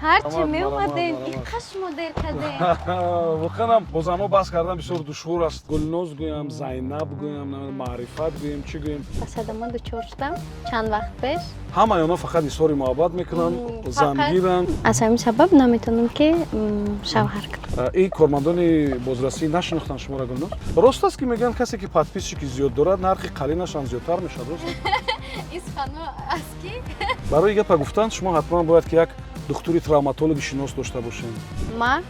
ҳарчи меомадем иқа шумо дер кардем. воханам бо занҳо баҳс кардан бисёр душвор аст. Гулноз гӯям, Зайнаб гӯям, Маърифат гӯем, чӣ гӯем? Ба садама дучор шудам чанд вақт пеш. Ҳамаи онҳо фақат изҳори муҳаббат мекунанд, замгиранд. аз ҳамин сабаб наметавонам ки шавҳар кунам. ин кормандони бозрасӣ нашинохтанд шуморо Гулноз? Рост аст ки мегӯянд касе ки подписчики зиёд дорад нархи қалинашам зиёдтар мешавад, рост аст? ин суханҳо аст ки барои гапа гуфтан шумо ҳатман бояд ки як духтури травматологи шинос дошта бошем. ман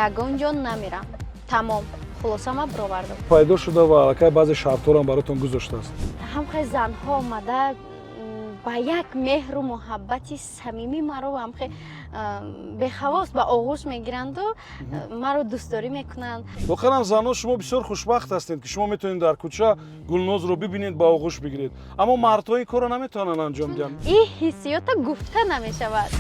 ягон ҷо намерам. Тамом. хулосама бировардам. пайдо шуда ва аллакай баъзе шартҳоам баротон гузоштааст. ҳамхай занҳо омада ба як меҳру муҳаббати самимӣ маро ҳамхай бехавос ба оғӯш мегиранду маро дӯстдорӣ мекунанд. воқеан занҳо шумо бисёр хушбахт ҳастед ки шумо метавонед дар кӯча Гулнозро бибинед ба оғӯш бигиред, аммо мардҳо ин корро наметавонанд анҷом диҳанд. ин ҳиссиёта гуфта намешавад.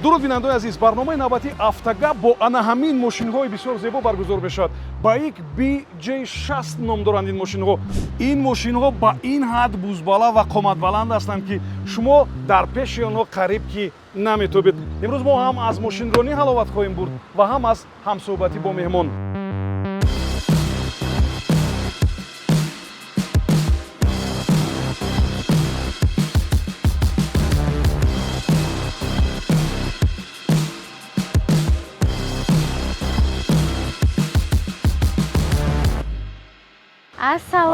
дуруд бинандаои азиз, барномаи навбати Автогап бо ана ҳамин мошинҳои бисёр зебо баргузор мешавад. Байк BJ60 ном доранд ин мошинҳо. Ин мошинҳо ба ин ҳад бузбала ва қоматбаланд ҳастанд ки шумо дар пеши онҳо қариб ки наметобед. имрӯз мо ҳам аз мошинронӣ ҳаловат хоҳем бурд ва ҳам аз ҳамсӯҳбатӣ бо меҳмон.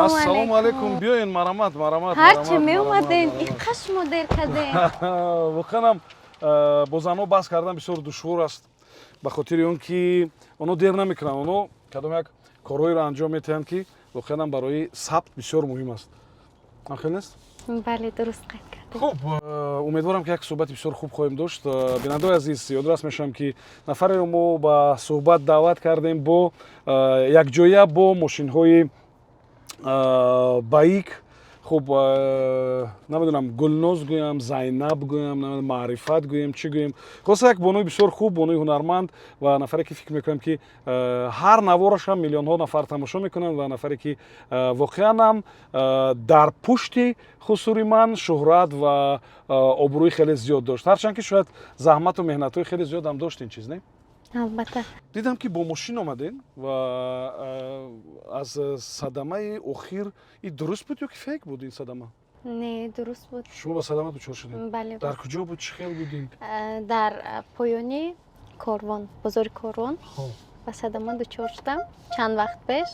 ассалому алайкум. биёин марамат. ҳарчи меомадем иқа шумо дер кардем. воқеанам бо занҳо баҳс кардан бисёр душвор аст, ба хотири он ки онҳо дер намекунанд. онҳо кадом як корҳоеро анҷом медиҳанд ки воқеанам барои сабт бисёр муҳим аст. нахел нест? бале дуруст қайд кардем. хуб, умедворам ки як суҳбати бисёр хуб хоҳем дошт. бинандаои азиз, ёдорас мешавам ки нафареро мо ба суҳбат даъват кардем бо якҷоя бо мошинҳои байк. хуб, намедонам Гулноз гӯям, Зайнаб гӯям, Маърифат гӯем, чӣ гӯем? хулоса як бонои бисёр хуб, бонои ҳунарманд ва нафаре ки фикр мекунам ки ҳар наворашам миллионҳо нафар тамошо мекунанд ва нафаре ки воқеанам дар пушти хусури ман шӯҳрат ва обрӯи хеле зиёд дошт. ҳарчанд ки шояд заҳмату меҳнатҳои хеле зиёдам дошт ин чиз, не? албатта. дидам ки бо мошин омаден ва аз садамаи охир ин дуруст буд ё ки фейк буд ин садама? не дуруст буд. шумо ба садама дучор шудед? бале. дар куҷо буд? чӣ хел будин? дар поёни корвон, бозори корвон ба садама дучор шудам чанд вақт пеш.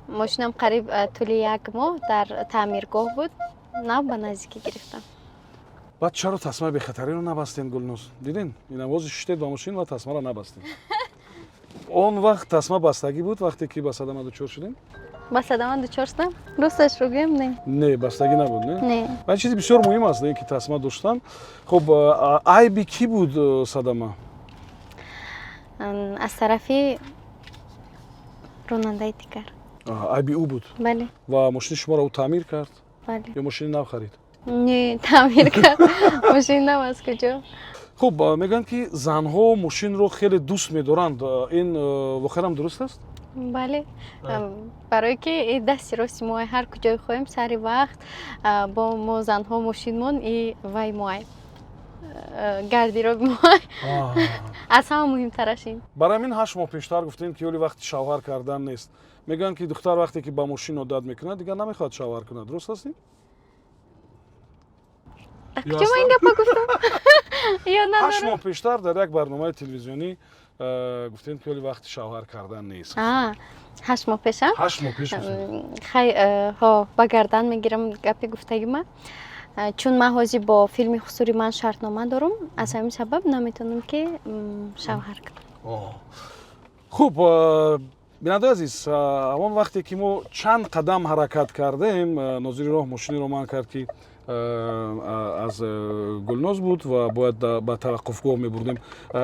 мошинам қариб тӯли як моҳ дар таъмиргоҳ буд, нав ба наздикӣ гирифтам. баъд чаро тасмаи бехатариро набастен Гулноз? дидин? инавози шиштед ба мошин ва тасмаро набастен. он вақт тасма бастагӣ буд вақте ки ба садама дучор шудем? ба садама дучор шудам? росташро гӯям не. не, бастагӣ набуд, не? не. ва чизи бисёр муҳим аст ки тасма доштан. хуб, айби кӣ буд садама? аз тарафи ронандаи тикар. айби ӯ буд? бале. ва мошини шуморо ӯ таъмир кард? бале. ё мошини нав харид? не, таъмир кард. мошини нав аз куҷо? хуб, мегӯянд ки занҳо мошинро хеле дӯст медоранд. ин воқеанам дуруст аст? бале. барое ки дасти рости мо ҳар куҷое хоҳем сари вақт бо мо занҳо мошинмон и вай моай гардироби моай аз ҳама муҳимтараш ин. барои ҳамин 8 моҳ пештар гуфтем ки ёли вақти шавҳар кардан нест. мегӯянд ки духтар вақте ки ба мошин одат мекунад дигар намехоҳад шавҳар кунад. дуруст аст ин? куҷо ман ин гапа гуфтам? ё на. 8 моҳ пештар дар як барномаи телевизионӣ гуфтем ки оли вақти шавҳар кардан нест. 8 моҳ пешам 8 моҳ пеш. хай ба гардан мегирам гапи гуфтагима. Чун ман ҳозир бо филми хусури ман шартнома дорам, аз ҳамин сабаб наметавонам ки шавҳар кунам. хуб, бинандаи азиз, ҳамон вақте ки мо чанд қадам ҳаракат кардем, нозири роҳ мошинеро ман кард ки аз Гулноз буд ва бояд ба таваққуфгоҳ мебурдем.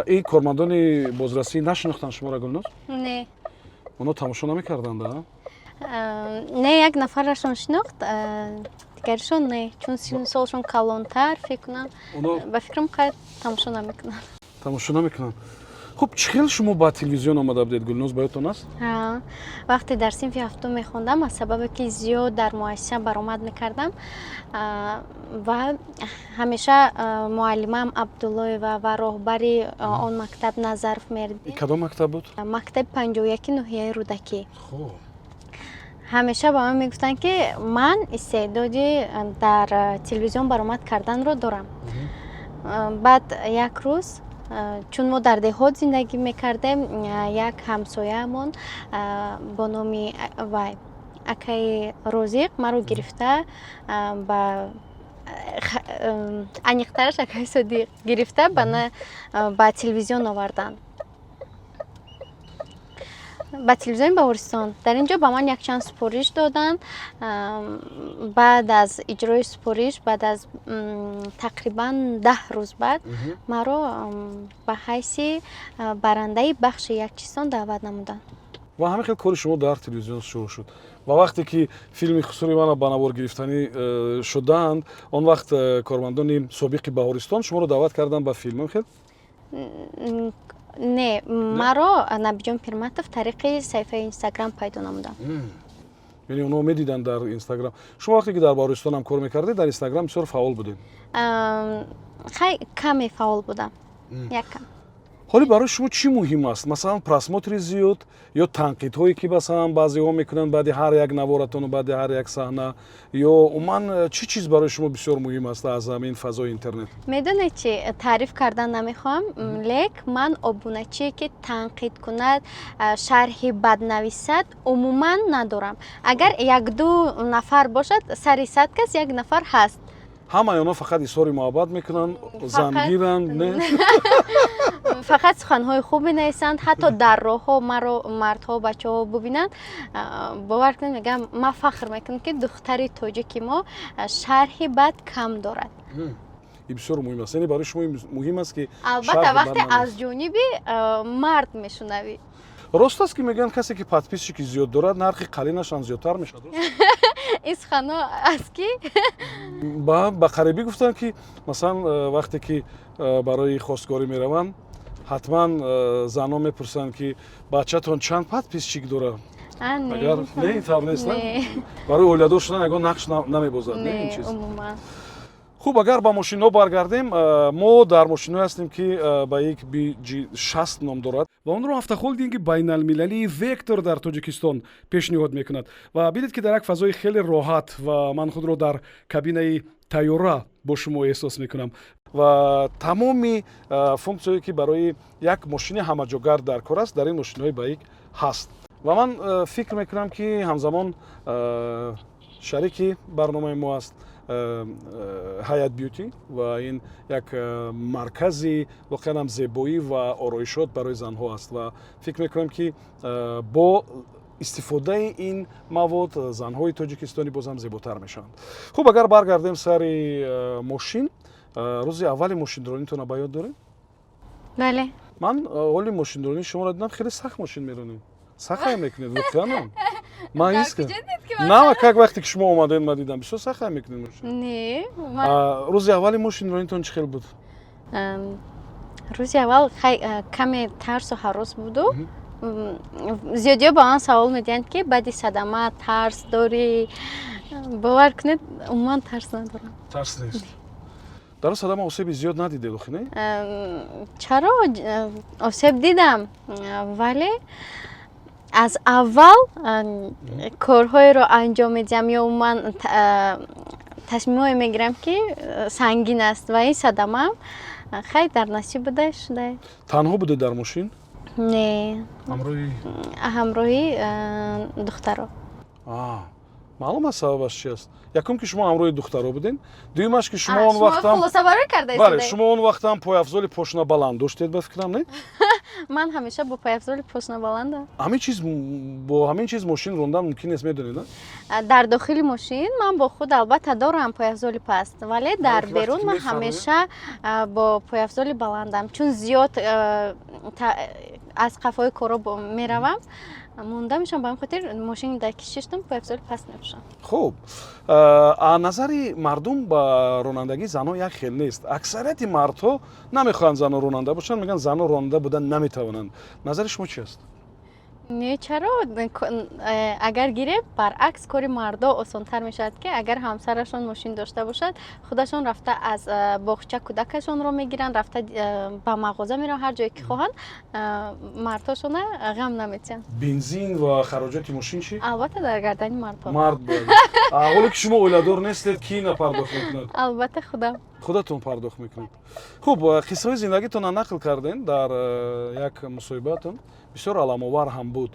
Ин кормандони бозрасӣ нашинохтанд шуморо Гулноз? Не. Оно тамошо намекарданд? Не, як нафарашон шинохт, дигаришон не, чун синни солшон калонтар фикр кунам. Ба фикрам қайд тамошо намекунанд. Тамошо намекунанд. хуб, чӣ хел шумо ба телевизион омада будед Гулноз, ба ёдтон аст? вақте дар синфи ҳафтум мехондам, аз сабабе ки зиёд дар муассиса баромад мекардам ва ҳамеша муаллимам Абдуллоева ва роҳбари он мактаб Назаров Мерди. Кадом мактаб буд? Мактаби 51 ноҳияи Рӯдакӣ. ҳамеша ба ман мегуфтанд ки ман истеъдоди дар телевизион баромад карданро дорам. баъд як рӯз, чун мо дар деҳот зиндагӣ мекардем, як ҳамсояамон бо номи вай акаи Розиқ маро гирифта ба аниқтараш акаи Содиқ гирифта ба телевизион оварданд. ба телевизиони Баҳористон. Дар ин ҷо ба ман якчанд супориш доданд. баъд аз иҷрои супориш, баъд аз тақрибан 10 рӯз баъд маро ба ҳайси барандаи бахши Якчистон даъват намуданд. ва ҳамин хел кори шумо дар телевизион шурӯъ шуд. ва вақте ки филми хусури мана ба навор гирифтанӣ шуданд, он вақт кормандони собиқи Баҳористон шуморо даъват карданд ба филм ҳамин хел? Не, маро Набиҷон Пирматов тариқи саҳифаи Инстаграм пайдо намуданд. яъне онҳо медиданд дар Инстаграм. шумо вақте ки дар Баҳористон ҳам кор мекардед, дар Инстаграм бисёр фаъол будед? хай каме фаъол будам. Якам. ҳоло барои шумо чӣ муҳим аст? Масалан, просмотри зиёд ё танқидҳое ки масалан баъзеҳо мекунанд баъди ҳар як наворатону баъди ҳар як саҳна, ё умуман чӣ чиз барои шумо бисёр муҳим аст аз ҳамин фазои интернет? медонед чӣ, таъриф кардан намехоҳам, лек ман обуначие ки танқид кунад, шарҳи бад нависад умуман надорам. Агар 1-2 нафар бошад, сари 100 кас як нафар ҳаст. ҳамаи онҳо фақат изҳори муҳаббат мекунанд, зангиранд, не? фақат суханҳои хуб менависанд. ҳатто дар роҳҳо маро мардҳо бачаҳо бубинанд, бовар кунед, мегӯям ман фахр мекунам ки духтари тоҷики мо шарҳи бад кам дорад. ин бисёр муҳим аст. яъне барои шумо муҳим аст ки албатта вақте аз ҷониби мард мешунавӣ. рост аст ки мегӯянд касе ки подписчики зиёд дорад, нархи қалинашам зиёдтар мешавад? ин суханҳо аст ки ба қарибӣ гуфтанд ки масалан вақте ки барои хостгорӣ мераванд, ҳатман занҳо мепурсанд ки бачатон чанд подписчик дорад? агар не ин тавр нест, барои оиладор шудан ягон нақш намебозад, не ин чиз? умуман. хуб, агар ба мошинҳо баргардем, мо дар мошинҳое ҳастем ки ба як BG60 ном дорад ва онро автохолдинги байналмилалии Vector дар Тоҷикистон пешниҳод мекунад. ва бидед ки дар як фазои хеле роҳат ва ман худро дар кабинаи тайёра бо шумо эҳсос мекунам ва тамоми функсияе ки барои як мошини ҳамаҷогар дар кор аст, дар ин мошинҳои байк ҳаст. ва ман фикр мекунам ки ҳамзамон шарики барномаи мо аст Hayat Beauty ва ин як маркази воқеан ҳам зебоӣ ва ороишот барои занҳо аст ва фикр мекунам ки бо истифодаи ин мавод занҳои тоҷикистонӣ боз ҳам зеботар мешаванд. хуб, агар баргардем сари мошин, рӯзи аввали мошиндоронитона ба ёд доред? бале. ман ҳоли мошиндоронии шуморо дидам, хеле сахт мошин меронед. сахая мекунед воқеан? на как вақте ки шумо омадед ма дидам бисёр сахая мекунед мошин. Не, рӯзи аввали мошинронитон чӣ хел буд? рӯзи аввал каме тарсу ҳарос буду. зиёдиҳо ба ман савол медиҳанд ки баъди садама тарс дорӣ? бовар кунед, умуман тарс надорам. тарс нест. дар садама осеби зиёд надидед охи, не? чаро осеб дидам, вале аз аввал корҳоеро анҷом медиҳам ё умуман тасмимое мегирам ки сангин аст ва ин садамаам хай дар насиб буда шуда. танҳо будед дар мошин? не ҳамроҳи духтаро. маълум аст сабабаш чи аст? Якум ки шумо ҳамроҳи духтаро буден, дуюмаш ки шумо он вақтам хулосаварӣ карда бале шумо он вақтам пойафзоли пошна баланд доштед ба фикрам не? ман ҳамеша бо пойафзоли пошна баланда. Бо ҳамин чиз мошин рондан мумкин нест, медонед? дар дохили мошин ман бо худ албатта дорам пойафзоли паст, вале дар берун ман ҳамеша бо пойафзоли баландам, чун зиёд аз қафои коро меравам, монда мешам, ба ҳамин хотир мошини дар кишиштам пойафзоли паст мепӯшам. хуб, аз назари мардум ба ронандагӣ занҳо як хел нест. Аксарияти мардҳо намехоҳанд занҳо ронанда бошанд, мегӯянд занҳо ронанда будан наметавонанд. Назари шумо чи аст? не чаро агар гирем баръакс кори мардо осонтар мешавад ки агар ҳамсарашон мошин дошта бошад, худашон рафта аз боғча кӯдакашонро мегиранд, рафта ба мағоза мераванд, ҳар ҷое ки хоҳанд, мардҳошона ғам наметиҳанд. Бензин ва хароҷоти мошин чи? албатта дар гардани мардҳо. мард бояд. ҳоле ки шумо оиладор нестед, ки напардохт мекунад? албатта худам. худатон пардохт мекунед. хуб, қиссаҳои зиндагитонро нақл карден дар як мусоҳибатон, бисёр аламовар ҳам буд.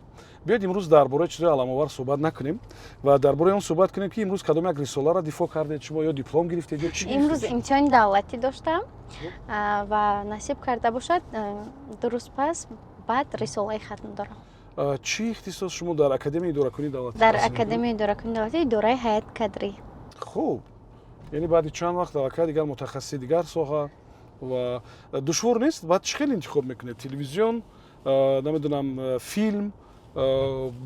биёед имрӯз дар бораи чизои аламовар суҳбат накунем ва дар бораи он суҳбат кунем ки имрӯз кадом як рисоларо дифоъ кардед шумо, ё диплом гирифтед, ё чи гирифтед? имрӯз имтиҳони давлатӣ доштам ва насиб карда бошад дуруст пас баъд рисолаи хатм дорам. чи ихтисос шумо дар академияи идоракунии давлатӣ? дар академияи идоракунии давлатӣ, идораи ҳайат кадрӣ. хуб, яъне баъди чанд вақт аллакай дигар мутахассиси дигар соҳа ва душвор нест? баъд чӣ хел интихоб мекунед? Телевизион, намедонам, филм,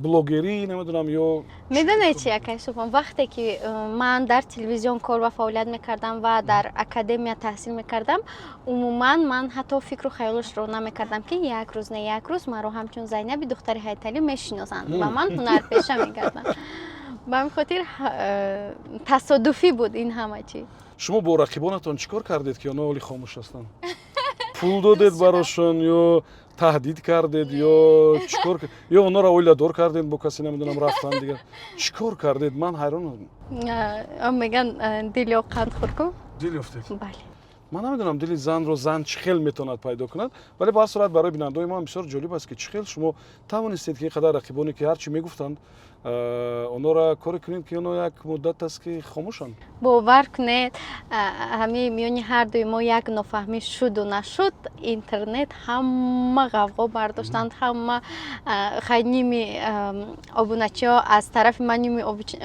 блогерӣ, намедонам, ё медонед чи якай субҳон, вақте ки ман дар телевизион кор ва фаъолият мекардам ва дар академия таҳсил мекардам, умуман ман ҳатто фикру хаёлашро намекардам ки як рӯз не як рӯз маро ҳамчун Зайнаби духтари Ҳайталӣ мешиносанд ва ман ҳунарпеша мегардам. ба ҳамин хотир тасодуфӣ буд ин ҳама чӣ. шумо бо рақибонатон чӣ кор кардед ки онҳо ҳоли хомӯш ҳастанд? пул додед барошон, ё таҳдид кардед, ё чӣ кор ё онҳоро оиладор кардед, бо касе намедонам рафтанд дигар? чӣ кор кардед? ман ҳайронам. он меган дили қанд хӯр кун. дил ёфтед? бале. ман намедонам дили занро зан чӣ хел метавонад пайдо кунад, вале ба ҳар сурат барои бинандаҳои ман бисёр ҷолиб аст ки чӣ хел шумо тавонистед ки ин қадар рақибоне ки ҳар чӣ мегуфтанд, онҳоро коре кунед ки онҳо як муддат аст ки хомӯшанд. бовар кунед, ҳамин миёни ҳардуи мо як нофаҳмӣ шуду нашуд, интернет ҳама ғавғо бардоштанд, ҳама хай ними обуначиҳо аз тарафи ман, ними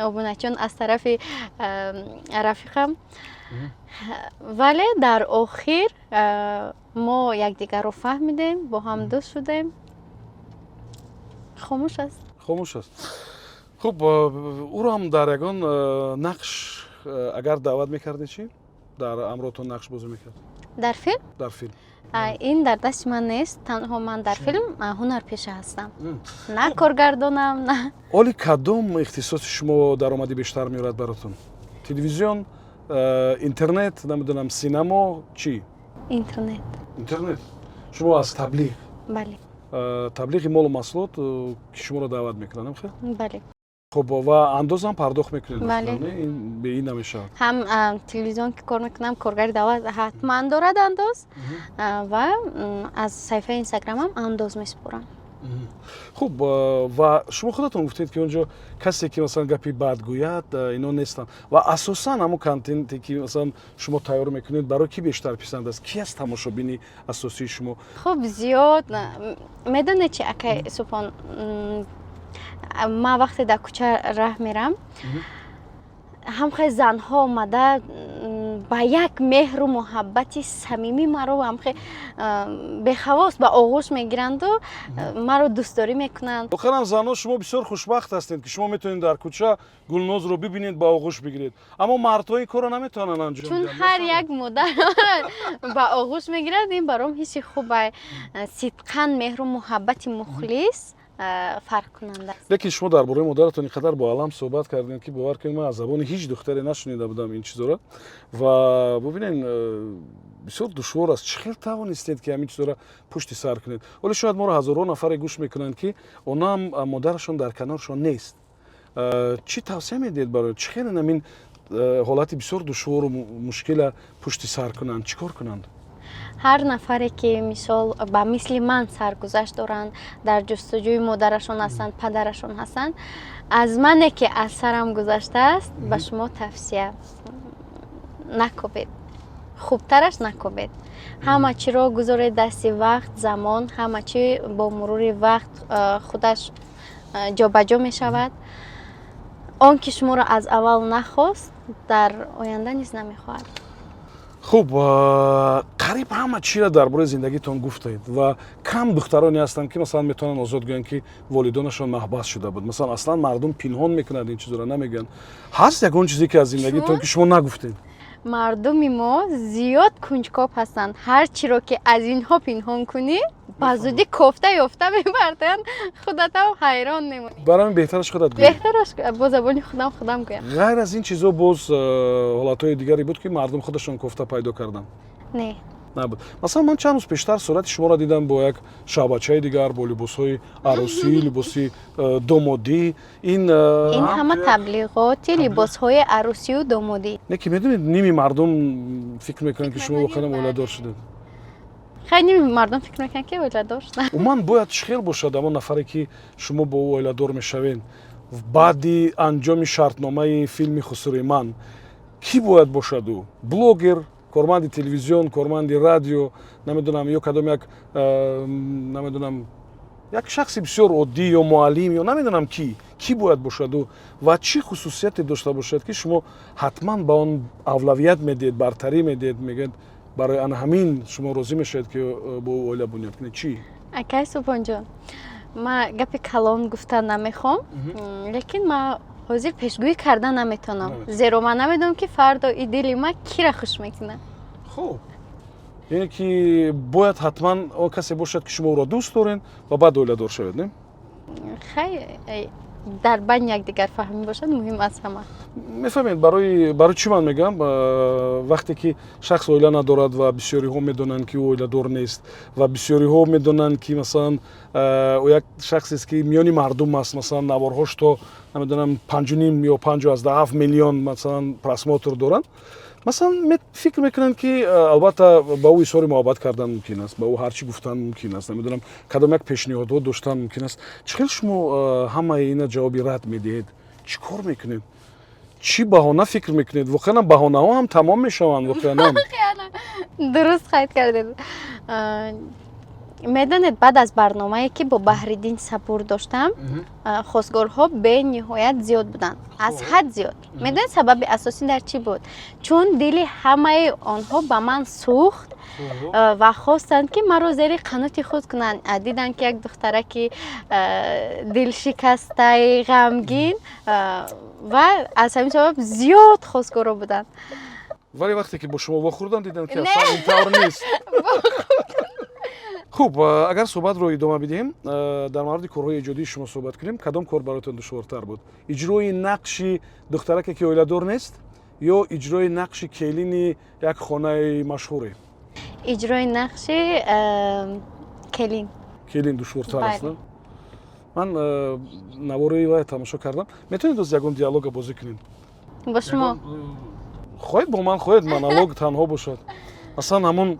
обуначиҳон аз тарафи рафиқам. вале дар охир мо якдигарро фаҳмидем, бо ҳам дӯст шудем. хомӯш аст. хомӯш аст. хуб, ӯро ҳам дар ягон нақш агар даъват мекардед чи? дар амротон нақш бозӣ мекард? дар филм? дар филм. ин дар дасти ман нест, танҳо ман дар филм ҳунарпеша ҳастам. на коргардонам, на. оли кадом ихтисоси шумо даромадӣ бештар меорад баротон? Телевизион, интернет, намедонам, синамо, чӣ? интернет. интернет. шумо аз таблиғ? бале. таблиғи молу маҳсулот ки шуморо даъват мекунад, намхе? бале. хуб, ва андозам пардохт мекунед? бале. бе ин намешавад. ҳам телевизион ки кор мекунам, коргари давлат ҳатман дорад андоз ва аз саҳифаи инстаграмам андоз месупорам. хуб, ва шумо худатон гуфтед ки онҷо касе ки масалан гапи бад гӯяд, ино нестанд ва асосан ҳамон контенте ки масалан шумо тайёр мекунед барои ки бештар писанд аст? ки аст тамошобини асосии шумо? хуб, зиёд медонед чи акай субҳон, ман вақте дар кӯча раҳ мерам, ҳамхе занҳо омада ба як меҳру муҳаббати самимӣ маро ҳамхе бехавос ба оғӯш мегиранду маро дӯстдорӣ мекунанд. охирам занҳо шумо бисёр хушбахт ҳастед ки шумо метавонед дар кӯча Гулнозро бибинед, ба оғӯш бигиред, аммо мардҳо ин корро наметавонанд анҷом диҳанд. чун ҳар як модар ба оғӯш мегирад, ин баром ҳисси хуб, сидқан меҳру муҳаббати мухлис фарқкунанда аст. лекин шумо дар бораи модаратон ин қадар бо алам суҳбат кардем ки бовар кунед, ман аз забони ҳеҷ духтаре нашунида будам ин чизоро ва бубинед бисёр душвор аст. чӣ хел тавонистед ки ҳамин чизоро пушти сар кунед? ҳоле шояд моро ҳазорон нафаре гӯш мекунанд ки онам модарашон дар каноршон нест. чӣ тавсия медиҳед барои чӣ хел ҳамин ҳолати бисёр душвору мушкила пушти сар кунанд? чӣ кор кунанд? ҳар нафаре ки мисол ба мисли ман саргузашт доранд, дар ҷустуҷӯи модарашон ҳастанд, падарашон ҳастанд, аз мане ки аз сарам гузаштааст, ба шумо тавсия накобед, хубтараш накобед. ҳама чиро гузоред дасти вақт, замон, ҳама чи бо мурури вақт худаш ҷобаҷо мешавад. он ки шуморо аз аввал нахост, дар оянда низ намехоҳад. хуб, қариб ҳама чиро дар бораи зиндагитон гуфтед ва кам духтароне ҳастанд ки масалан метавонанд озод гӯянд ки волидонашон маҳбас шуда буд. Масалан аслан мардум пинҳон мекунанд, ин чизоро намегӯянд. ҳаст ягон чизе ки аз зиндагитон ки шумо нагуфтед? мардуми мо зиёд кунҷкоб ҳастанд. ҳар чиро ки аз инҳо пинҳон кунӣ, ба зудӣ кофта ёфта мебарданд. худатам ҳайрон мемонӣ. барои ин беҳтараш худат гӯй. беҳтараш бо забони худам гӯям. ғайр аз ин чизо боз ҳолатҳои дигаре буд ки мардум худашон кофта пайдо карданд? Не. набуд. Масалан ман чанд рӯз пештар сурати шуморо дидам бо як шаҳбачаи дигар, бо либосҳои аросӣ, либоси домодӣ. ин ҳама таблиғоти либосҳои аросию домодӣ. Не ки медонед ними мардум фикр мекунанд ки шумо воқеан оиладор шудед. хай ними мардум фикр мекунанд ки оиладор шуданд. умуман бояд шихел бошад амон нафаре ки шумо бо ӯ оиладор мешавед. баъди анҷоми шартномаи филми хусурӯиман кӣ бояд бошад ӯ? блогер, корманди телевизион, корманди радио, намедонам ё кадом намедонам як шахси бисёр оддӣ ё муаллим ё намедонам кӣ бояд бошад ӯ ва чӣ хусусияте дошта бошад ки шумо ҳатман ба он авлавият медиҳед, бартарӣ медиҳед, мегӯед барои ана ҳамин шумо розӣ мешавед ки бо ӯ оила бунёд кунед? чӣ? акай субҳонҷон, ман гапи калон гуфта намехоҳам, лекин ман ҳозир пешгӯӣ карда наметавонам, зеро ман намедонам ки фардо и дили ман киро хуш мекунад. хуб, яъне ки бояд ҳатман он касе бошад ки шумо ӯро дӯст доред ва баъд оиладор шавед, не? хай дар байни якдигар фаҳмӣ бошад муҳим аз ҳама. мефаҳмед барои чӣ ман мегӯям? вақте ки шахс оила надорад ва бисёриҳо медонанд ки ӯ оиладор нест ва бисёриҳо медонанд ки масалан ӯ як шахсест ки миёни мардум аст, масалан наворҳош то намедонам 5.5 ё 5.7 миллион масалан просмотр доранд, масалан фикр мекунанд ки албатта ба ӯ изҳори муҳаббат кардан мумкин аст, ба ӯ ҳарчӣ гуфтан мумкин аст, намедонам кадом як пешниҳодҳо доштан мумкин аст. чӣ хел шумо ҳамаи ина ҷавоби рад медиҳед? чӣ кор мекунед? чӣ баҳона фикр мекунед? воқеан баҳонаҳо ҳам тамом мешаванд. воқеан дуруст қайд кардед. медонед баъд аз барномае ки бо баҳриддин сабур доштам, хостгорҳо бениҳоят зиёд буданд, аз ҳад зиёд. медонед сабаби асосӣ дар чӣ буд? чун дили ҳамаи онҳо ба ман сӯхт ва хостанд ки маро зери қанути худ кунанд. диданд ки як духтараки дилшикастаи ғамгин ва аз ҳамин сабаб зиёд хостгоро буданд. вале вақте ки бо шумо вохӯрданд диданд ки аслан ин тавр нест. хуб, агар суҳбатро идома бидиҳем, дар мавриди корҳои эҷодии шумо суҳбат кунем. кадом кор бароятон душвортар буд? иҷрои нақши духтараке ки оиладор нест ё иҷрои нақши келини як хонаи машҳуре? иҷрои нақши келин душвортар аст. ман навораи вай тамошо кардам. метавонед оз ягон диалога бозӣ кунед? бо шумо хоҳед бо ман хоҳед монолог танҳо бошад. масалан ҳамон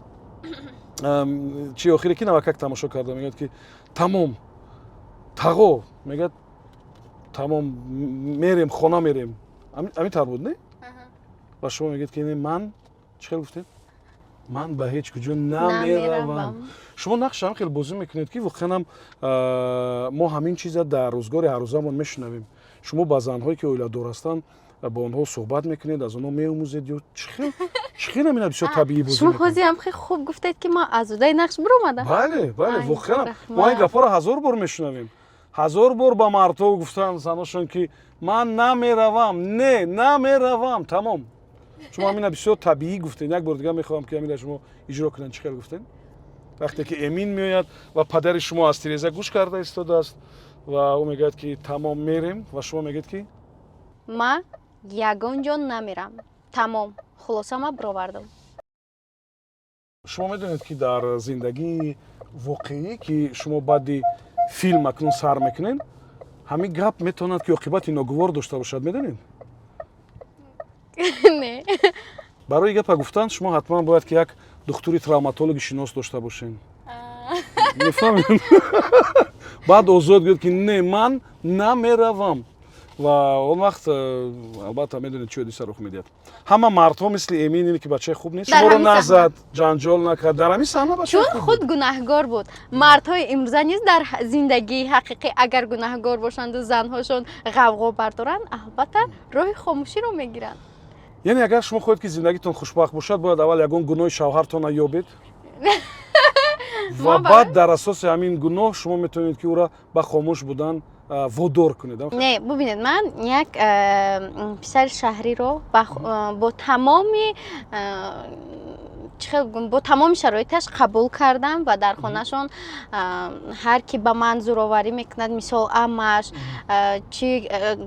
чи охире ки навакак тамошо карда мегӯяд ки тамом тағо мегӯяд тамом мерем хона мерем. ҳамин тавр буд, не? ва шумо мегӯед ки ман чӣ хел гуфтед? ман ба ҳеҷ куҷо намеравам. шумо нақш ҳам хел бозӣ мекунед ки воқеан мо ҳамин чиза дар рӯзгори ҳаррӯзамон мешунавем. шумо ба занҳое ки оиладор ҳастанд با آنها صحبت میکنید، از آنها می‌آموزید یا چخیل همین بسیار طبیعی بازی شما خوزی هم خیلی خوب گفتید که ما از اودای نقش برآمدم. بله واقعا ما این گپا رو 1000 بار میشنویم. 1000 بار با مردها گفتن زناشون که من نمیروم، نه نمیروم، تمام. شما همین بسیار طبیعی گفتید. یک بار دیگه میخوام که همین شما اجرا کنن. چیکار گفتین؟ وقتی که امین میاد و پدر شما از تیرزه گوش کرده ایستاده است و او میگه که تمام میریم و شما میگید که ما یگان جان نمیرم، تمام. خلاصه ما برآوردم. شما میدونید که در زندگی واقعی که شما بعد فیلم اکنون سر میکنین همین گپ میتواند که عاقبت ناگوار داشته باشد، میدونید؟ نه. برای گپ گفتن شما حتما باید که یک духтури травматологи шинос дошта бошем. Мефаҳмед? Баъд озод гӯяд ки не, ман намеравам. ва он вақт албатта медонед чӣ ҳодиса рух медиҳад. Ҳама мардҳо мисли Эмин ки бачаи хуб нест, шуморо назад, ҷанҷол накард. Дар ҳамин саҳна бачаи чун худ гунаҳгор буд. Мардҳои имрӯза низ дар зиндагии ҳақиқӣ агар гунаҳгор бошанду занҳошон ғавғо бардоранд, албатта роҳи хомӯширо мегиранд. яъне агар шумо хоҳед ки зиндагитон хушбахт бошад, бояд аввал ягон гуноҳи шавҳартонро ёбед ва баъд дар асоси ҳамин гуноҳ шумо метавонед ки ӯро ба хомӯш будан водор кунед. Не, бубинед, ман як писари шаҳриро бо тамоми бо тамоми шароиташ қабул кардам ва дар хонашон ҳар ки ба ман зӯроварӣ мекунад, мисол амаш чи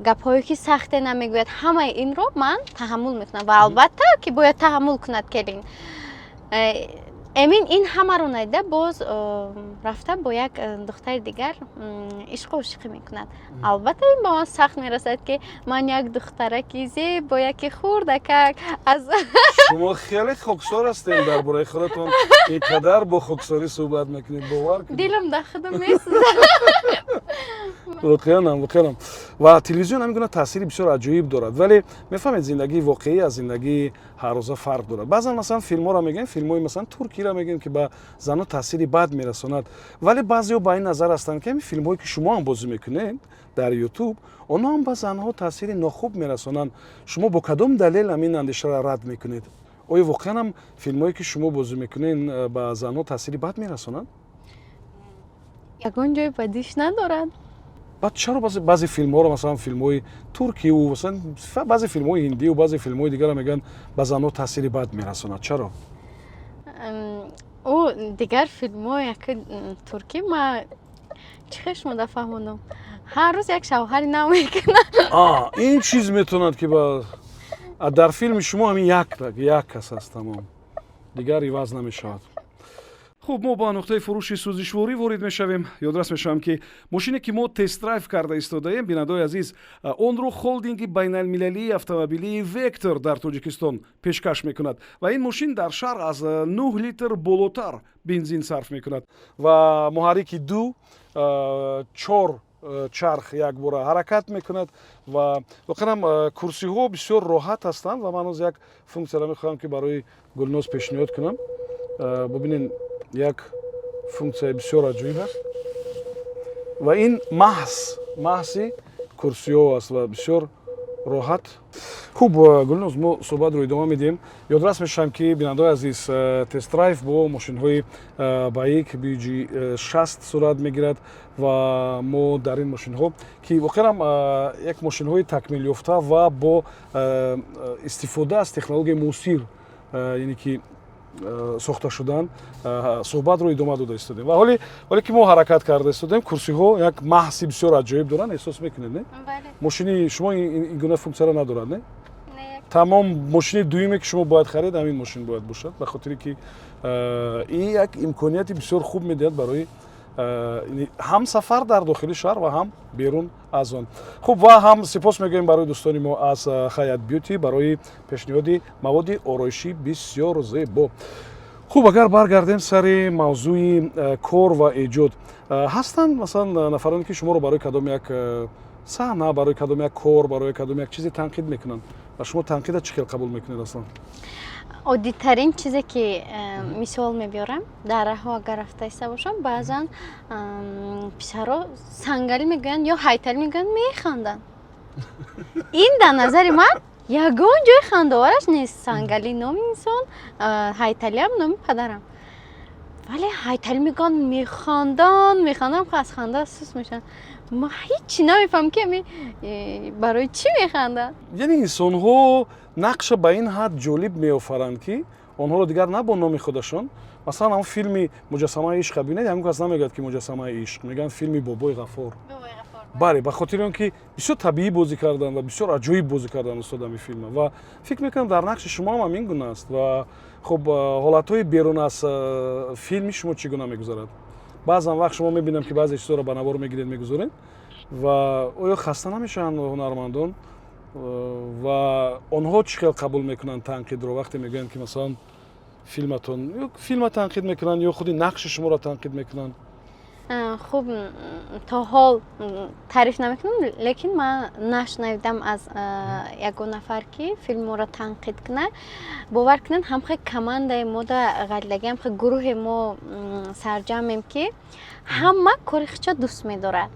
гапҳое ки сахте намегӯяд, ҳамаи инро ман таҳаммул мекунам ва албатта ки бояд таҳаммул кунад келин. Эмин ин ҳамаро найда боз рафта бо як духтари дигар ишқу ушиқӣ мекунад. Албатта ин ба ман сахт мерасад ки ман як духтараки зебояки хурдакак аз шумо хеле хоксор ҳастед дар бораи худатон ин қадар бо хоксорӣ суҳбат мекунед, бовар кунед. дилам дар худам месӯзад. воқеан ва телевизион ҳамин гуна таъсири бисёр аҷоиб дорад, вале мефаҳмед зиндагии воқеӣ аз зиндагии ҳаррӯза фарқ дорад. баъзан масалан филмҳоро мегӯем, филмҳои масалан туркиро мегӯем ки ба занҳо таъсири бад мерасонад, вале баъзеҳо ба ин назар ҳастанд ки ҳамин филмҳое ки шумо ҳам бозӣ мекунед дар ютуб, онҳо ҳам ба занҳо таъсири нохуб мерасонанд. шумо бо кадом далел ҳамин андешаро рад мекунед? оё воқеан ҳам филмҳое ки шумо бозӣ мекунед ба занҳо таъсири бад мерасонанд? ягон ҷои бадиш надорад. баъд чаро баъзе филмҳоро масалан филмҳои туркию масалан баъзе филмҳои ҳиндию баъзе филмҳои дигарро мегӯянд ба занҳо таъсири бад мерасонад? чаро? ӯ дигар филмҳои яки туркӣ ма чӣ хешмо нафаҳмонам. ҳар рӯз як шавҳари нав мекунад. ин чиз метавонад ки дар филми шумо ҳамин як кас аст, тамом, дигар иваз намешавад. хуб, мо ба нуқтаи фурӯши сӯзишворӣ ворид мешавем. ёдрас мешавам ки мошине ки мо тест-драйв карда истодаем, бинандои азиз, онро холдинги байналмилалии автомобилии Vector дар Тоҷикистон пешкаш мекунад ва ин мошин дар шаҳр аз 9 литр болотар бензин сарф мекунад ва муҳаррики 4 чарх якбора ҳаракат мекунад ва воқеан курсиҳо бисёр роҳат ҳастанд ва ман ҳозир як функсияро мехоҳам ки барои Гулноз пешниҳод кунам. бубинед, як функсияи бисёр аҷоиб аст ва ин маҳси курсиҳо аст ва бисёр роҳат. хуб, Гулноз, мо суҳбатро идома медиҳем. ёдрас мешавам ки бинандаҳои азиз, тест-драйв бо мошинҳои байк BG60 сурат мегирад ва мо дар ин мошинҳо ки воқеан як мошинҳои такмилёфта ва бо истифода аз технологияи муосир, яъне ки сохта шудан, суҳбатро идома дода истодем. ва ҳоле ки мо ҳаракат карда истодем, курсиҳо як маҳси бисёр аҷоиб доранд, эҳсос мекунед, не? мошини шумо ин гуна функсияро надорад, не? тамом мошини дуюме ки шумо бояд харед, ҳамин мошин бояд бошад, ба хотире ки ин як имконияти бисёр хуб медиҳад барои ҳам сафар дар дохили шаҳр ва ҳам берун аз он. хуб, ва ҳам сипос мегӯем барои дӯстони мо аз Хаят Бюти барои пешниҳоди маводи ороишӣ бисёр зебо. хуб, агар баргардем сари мавзӯи кор ва эҷод, ҳастанд масалан нафароне ки шуморо барои кадом як саҳна, барои кадом як кор, барои кадом як чизе танқид мекунанд ва шумо танқида чӣ хел қабул мекунед? аслан оддитарин чизе ки мисол мебиёрам, дар раҳҳо агар рафта иста бошам, баъзан писаро сангалӣ мегӯянд ё ҳайталӣ мегӯянд, механданд. ин дар назари ман ягон ҷои хандаовараш нест. сангалӣ номи инсон, ҳайталиам номи падарам. вале ҳайталӣ мегӯянд, механданд, аз ханда сус мешаванд. ман ҳеҷчи намефаҳмам ки барои чӣ механданд. яъне инсонҳо нақша ба ин ҳад ҷолиб меофаранд ки онҳоро дигар на бо номи худашон, масалан ҳам филми муҷассамаи ишқ бинед, ҳамин кас намегӯяд ки муҷассамаи ишқ, мегӯянд филми Бобои ғаффор. бале, ба хотири он ки бисёр табиӣ бозӣ карданд ва бисёр аҷоиб бозӣ карданд устодами филма ва фикр мекунам дар нақши шумо ҳам ҳамин гуна аст. ва хуб, ҳолатҳои берун аз филми шумо чӣ гуна мегузарад? баъзан вақт шумо мебинам ки баъзе чизҳоро ба навор мегиред, мегузоред ва оё хаста намешаванд ҳунармандон ва онҳо чӣ хел қабул мекунанд танқидро вақте мегӯянд ки масалан филматон ё филма танқид мекунанд ё худи нақши шуморо танқид мекунанд? хуб то ҳол таъриф намекунам, лекин ман нашнавидам аз ягон нафар ки филморо танқид кунад. бовар кунед ҳамхе командаи мо да ғалилаги ҳамхе гурӯҳи мо сарҷамем ки ҳама кори хичо дӯст медорад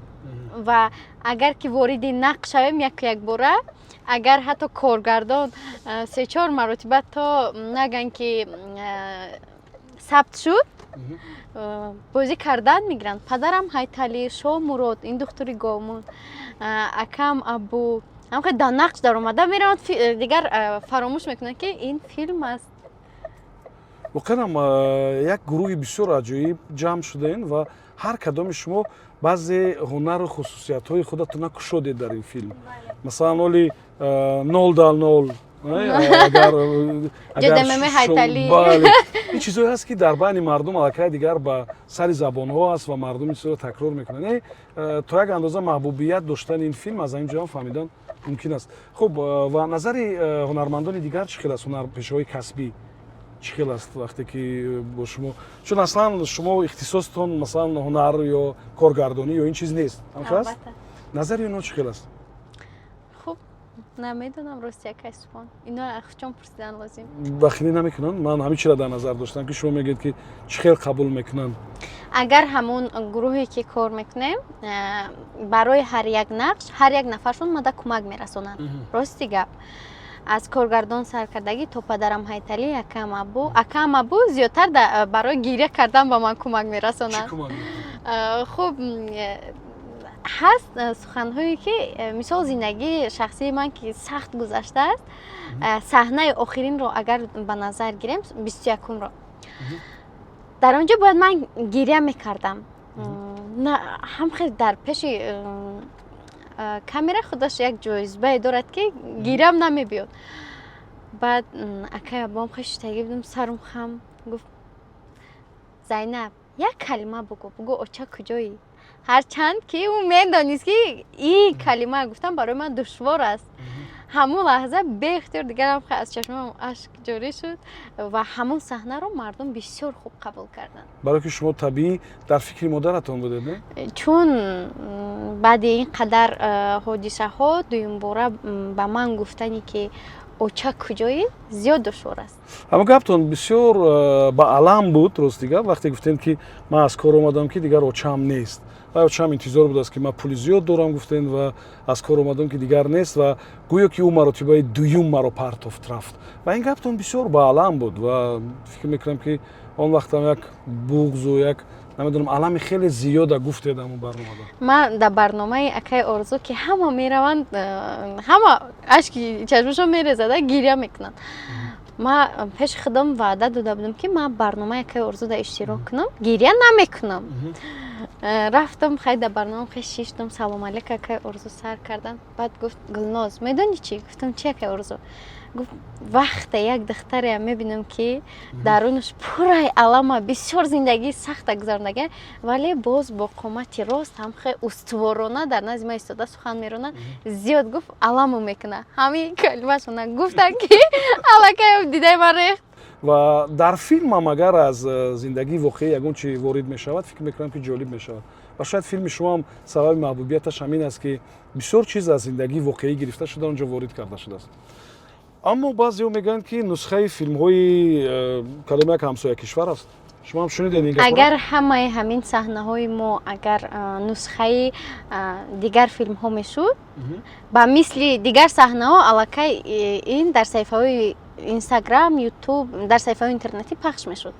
ва агар ки вориди нақш шавем як бора, агар ҳатто коргардон 3-4 маротиба то наган ки сабт шуд, бозӣ кардан мегиранд. падарам Ҳайтали, Шоҳ Мурод, ин духтури Гомун, акам Абу ҳамхе дар нақш даромада мераванд, дигар фаромӯш мекунанд ки ин филм аст. воқеан як гурӯҳи бисёр аҷоиб ҷамъ шудаин ва ҳар кадоми шумо баъзе ҳунару хусусиятҳои худатона кушодед дар ин филм. масалан оли 0:0 ҷодамами Ҳайталӣ. ин чизое ҳаст ки дар байни мардум аллакай дигар ба сари забонҳо аст ва мардум ин чизро такрор мекунанд. то як андоза маҳбубият доштани ин филм аз ҳамин ҷоам фаҳмидан мумкин аст. хуб, ва назари ҳунармандони дигар чӣ хел аст? ҳунарпешаҳои касбӣ чӣ хел аст вақте ки бо шумо, чун аслан шумо ихтисостон масалан ҳунар ё коргардонӣ ё ин чиз нест, ҳамчун аст? назари онҳо чӣ хел аст? хуб, намедонам рости якай субҳон, ино ахчон пурсидан лозим. бахилӣ намекунанд? ман ҳамин чиро дар назар доштам ки шумо мегӯед ки чӣ хел қабул мекунанд. агар ҳамон гурӯҳе ки кор мекунем барои ҳар як нақш ҳар як нафаршон мада кӯмак мерасонанд. рости гап аз коргардон саркардагӣ то падарам Ҳайталӣ, акам Абу зиёдтар барои гиря кардан ба ман кӯмак мерасонанд. хуб, ҳаст суханҳое ки мисол зиндагии шахсии ман ки сахт гузаштааст. саҳнаи охиринро агар ба назар гирем, 21-ро, дар он ҷо бояд ман гиря мекардам. ҳамхе дар пеши камера худаш як ҷозибае дорад ки гирям намебиёд. баъд акай абом хешитаги будам, сарум хам гуфт: Зайнаб, як калима бугӯ, оча куҷоӣ? ҳарчанд ки ӯ медонист ки ин калима гуфтан барои ман душвор аст. ҳамон лаҳза беихтиёр дигарам аз чашмам ашк ҷорӣ шуд ва ҳамон саҳнаро мардум бисёр хуб қабул карданд. барое ки шумо табиӣ дар фикри модаратон будед, не? чун баъди ин қадар ҳодисаҳо дуюмбора ба ман гуфтане ки оча куҷоӣ зиёд душвор аст. ҳама гаптон бисёр ба алам буд, рости гап, вақте гуфтем ки ман аз кор омадам ки дигар очаам нест. ва очаам интизор будааст ки ман пули зиёд дорам гуфтен ва аз кор омадам ки дигар нест ва гӯё ки ӯ маротибаи дуюм маро партофт рафт. ва ин гаптон бисёр ба алам буд ва фикр мекунам ки он вақтам як буғзу як намедонам алами хеле зиёда гуфтед ҳамон барномада. ман дар барномаи акай Орзу ки ҳама мераванд, ҳама ашки чашмашон мерезада, гиря мекунанд. ман пеши худам ваъда дода будам ки ман барномаи акай Орзуда иштирок кунам, гиря намекунам. рафтам хай дар барнома хай шиштам, салом алейк акай Орзу сар кардан. баъд гуфт: Гулноз, медони чӣ? гуфтам: чӣ акай Орзу? гуфт: вақте як духтареам мебинам ки дарунаш пурраи алама, бисёр зиндагии сахта гузаронага, вале боз бо қомати рост, ҳамхе устуворона дар назди ман истода сухан меронад, зиёд гуфт аламу мекунад. ҳамин калимашона гуфтан ки аллакай дидаи ман рехт. ва дар филмам агар аз зиндагии воқеӣ ягон чи ворид мешавад, фикр мекунам ки ҷолиб мешавад. ва шояд филми шумоам сабаби маҳбубияташ ҳамин аст ки бисёр чиз аз зиндагии воқеӣ гирифта шуда он ҷо ворид карда шудааст. аммо баъзеҳо мегӯянд ки нусхаи филмҳои кадом як ҳамсоя кишвар аст. шумо ҳам шунидед ин гапро? агар ҳамаи ҳамин саҳнаҳои мо агар нусхаи дигар филмҳо мешуд, ба мисли дигар саҳнаҳо аллакай ин дар саҳифаҳои Инстаграм, Ютуб, дар саҳифаҳои интернетӣ пахш мешуд.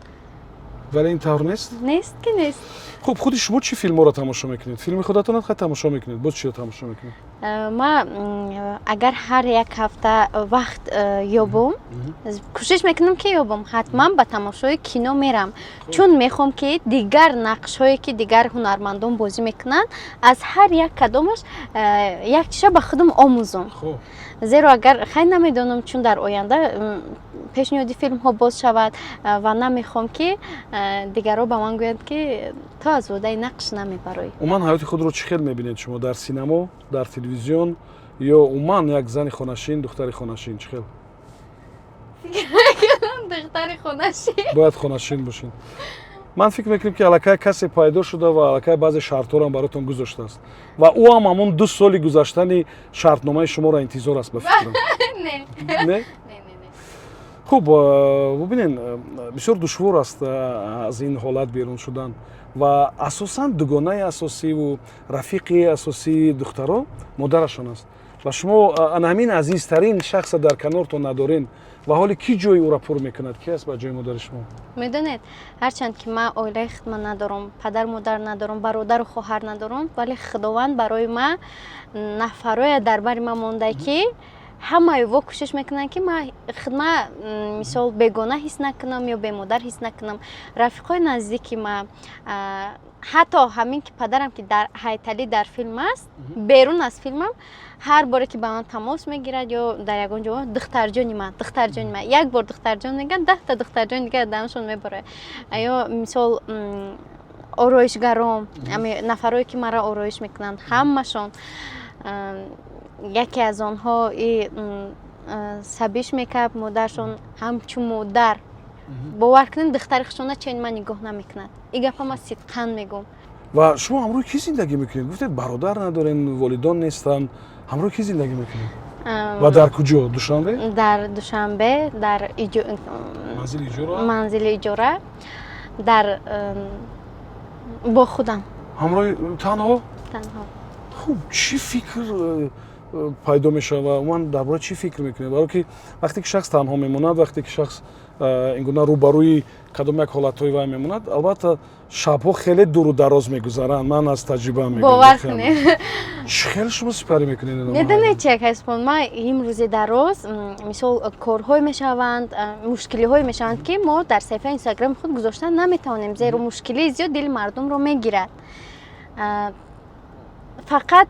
вале ин тавр нест? Нест ки нест. хуб, худи шумо чӣ филмҳоро тамошо мекунед? филми худатонат хай тамошо мекунед? боз чиро тамошо мекунед? ман агар ҳар як ҳафта вақт ёбам, кӯшиш мекунам ки ёбам, ҳатман ба тамошои кино мерам, чун мехоҳам ки дигар нақшҳое ки дигар ҳунармандон бозӣ мекунанд, аз ҳар як кадомаш як чиша ба худам омӯзам. зеро агар хай намедонам, чун дар оянда пешниҳоди филмҳо боз шавад ва намехоҳам ки дигарҳо ба ман гӯянд ки то аз водаи нақш намебароӣ. умуман ҳаёти худро чӣ хел мебинед шумо? дар синемо, дар телевизион ё умуман як зани хонашин, духтари хонашин чӣ хел? духтари хонашин. бояд хонашин бошед. ман фикр мекунам ки аллакай касе пайдо шуда ва аллакай баъзе шартҳоро баротон гузоштааст ва ӯ ҳам ҳамон 2 соли гузаштани шартномаи шуморо интизор аст ба фикрам. Не? хуб, бубинен бисёр душвор аст аз ин ҳолат берун шудан ва асосан дугонаи асосиву рафиқи асосии духтаро модарашон аст ва шумо ана ҳамин азизтарин шахса дар канортон надорен ва ҳоли ки ҷои ӯро пур мекунад? Ки аст ба ҷои модари шумо? медонед ҳарчанд ки ман оилаи хидмат надорам, падар модар надорам, бародару хоҳар надорам, вале худованд барои ман нафарое дар бари ман монда ки ҳамаи во кӯшиш мекунанд ки ман хидмат мисол бегона ҳис накунам ё бемодар ҳис накунам. Рафиқои наздики ман, ҳатто ҳамин ки падарам ки дар ҳайтали дар филм аст, берун аз филмам ҳар боре ки ба ман тамос мегирад ё дар ягон ҷо духтарҷони ман, як бор духтарҷон мегӯяд, 10 та духтарҷон дигар дамшон мебарад. Ё мисол ороишгаром, нафарое ки маро ороиш мекунанд, ҳамашон. яке аз онҳо сабиш мекард, модаршон ҳамчун модар. бовар кунед духтари хушона чен ман нигоҳ намекунад. И гапам аз сидқан мегӯм. ва шумо ҳамроҳи ки зиндагӣ мекунед? Гуфтед бародар надорен, волидон нестан. ҳамроҳи ки зиндагӣ мекунед? ва дар куҷо? Душанбе? Дар Душанбе, дар манзили иҷора, дар бо худам. ҳамроҳи танҳо? Танҳо. хуб, чӣ фикр пайдо мешава? Уман дар бораи чӣ фикр мекунед? Баро ки вақте ки шахс танҳо мемонад, вақте ки шахс ин гуна рӯбарӯи кадом як ҳолатҳои вай мемонад, албатта шабҳо хеле дуру дароз мегузаранд. Ман аз таҷриба мегӯям. Бовар кунед. чӣ хеле шумо сипарӣ мекунед? медонед чи як ҳаспон, ман ин рӯзи дароз мисол корҳое мешаванд, мушкилиҳое мешаванд ки мо дар саҳифаи инстаграми худ гузоштан наметавонем, зеро мушкилии зиёд дили мардумро мегирад. фақат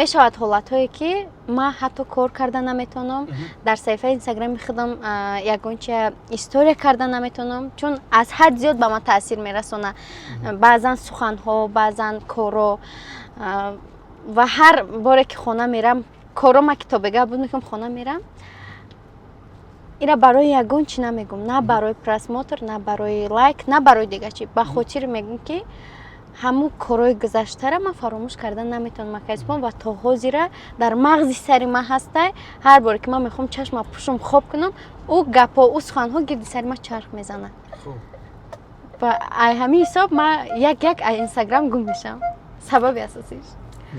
мешавад ҳолатҳое ки ман ҳатто кор карда наметавонам, дар саҳифаи инстаграми худам ягонча история карда наметавонам, чун аз ҳад зиёд ба ман таъсир мерасонад. баъзан суханҳо, баъзан коро ва ҳар боре ки хона мерам, коро ман китобига буд мекунам, хона мерам, ира барои ягон чи намегӯм, на барои просмотр, на барои лайк, на барои дигар чи. ба хотири мегӯм ки ҳамун корои гузаштаро ман фаромӯш карда наметавонам акайспон ва то ҳозира дар мағзи сари ман ҳастай. ҳар боре ки ман мехоҳам чашма пӯшум хоб кунам, ӯ гапҳо, ӯ суханҳо гирди сари ман чарх мезанад. ва ай ҳамин ҳисоб ман як инстаграм гум мешавам. сабаби асосиш.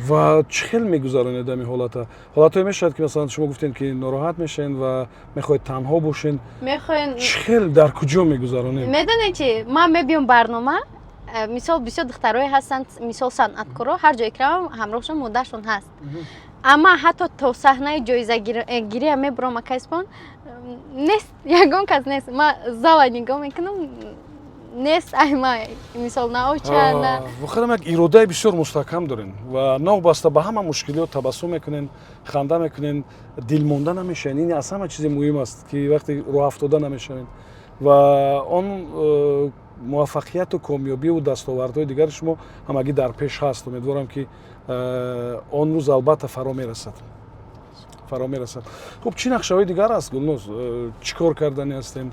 ва чӣ хел мегузаронед ҳамин ҳолата? ҳолатҳое мешавад ки масалан шумо гуфтед ки нороҳат мешавед ва мехоҳед танҳо бошед. чӣ хел дар куҷо мегузаронед? медонед чи, ман мебиём барнома, мисол бисёр духтарое ҳастанд, мисол санъаткоро, ҳар ҷое ки равам ҳамроҳшон модаршон ҳаст. аммо ҳатто то саҳнаи ҷоизагирия мебурам акайспон, нест, ягон кас нест. ман зала нигоҳ мекунам, нест айма мисол наоча на. вохирам як иродаи бисёр мустаҳкам дорен ва новбаста ба ҳама мушкилиёт табассум мекунен, ханда мекунен, дилмонда намешавен. ин аз ҳама чизи муҳим аст ки вақте роҳ афтода намешавен ва он муваффақияту комёбиву дастовардҳои дигари шумо ҳамагӣ дар пеш ҳаст. умедворам ки он рӯз албатта фаро мерасад. хуб, чӣ нақшаҳои дигар аст Гулноз? чӣ кор кардани ҳастен?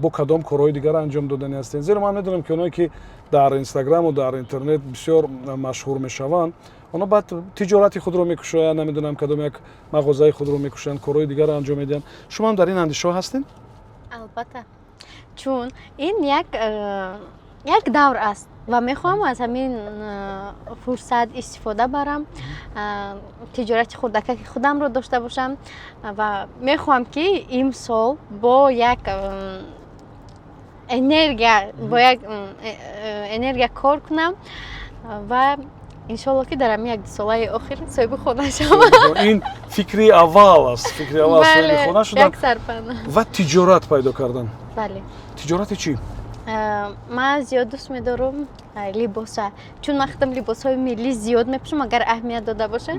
бо кадом корҳои дигар анҷом додани ҳастен? зеро ман медонам ки онҳое ки дар инстаграму дар интернет бисёр машҳур мешаванд, онҳо баъд тиҷорати худро мекушоянд, намедонам кадом як мағозаи худро мекушоянд, корҳои дигарро анҷом медиҳанд. шумо ҳам дар ин андешаҳо ҳастед? албатта, чун ин як давр аст ва мехоҳам аз ҳамин фурсат истифода барам, тиҷорати хурдакаки худамро дошта бошам ва мехоҳам ки имсол бо як энергия кор кунам ва иншолло ки дар ҳамин як дусолаи охир соҳиби хона шавам. ин фикри аввал аст, соҳиби хона шудан ва тиҷорат пайдо кардан. бале. тиҷорати чӣ? ман зиёд дӯст медорам либоса, чун ман худам либосҳои миллӣ зиёд мепӯшам, агар аҳамият дода боша.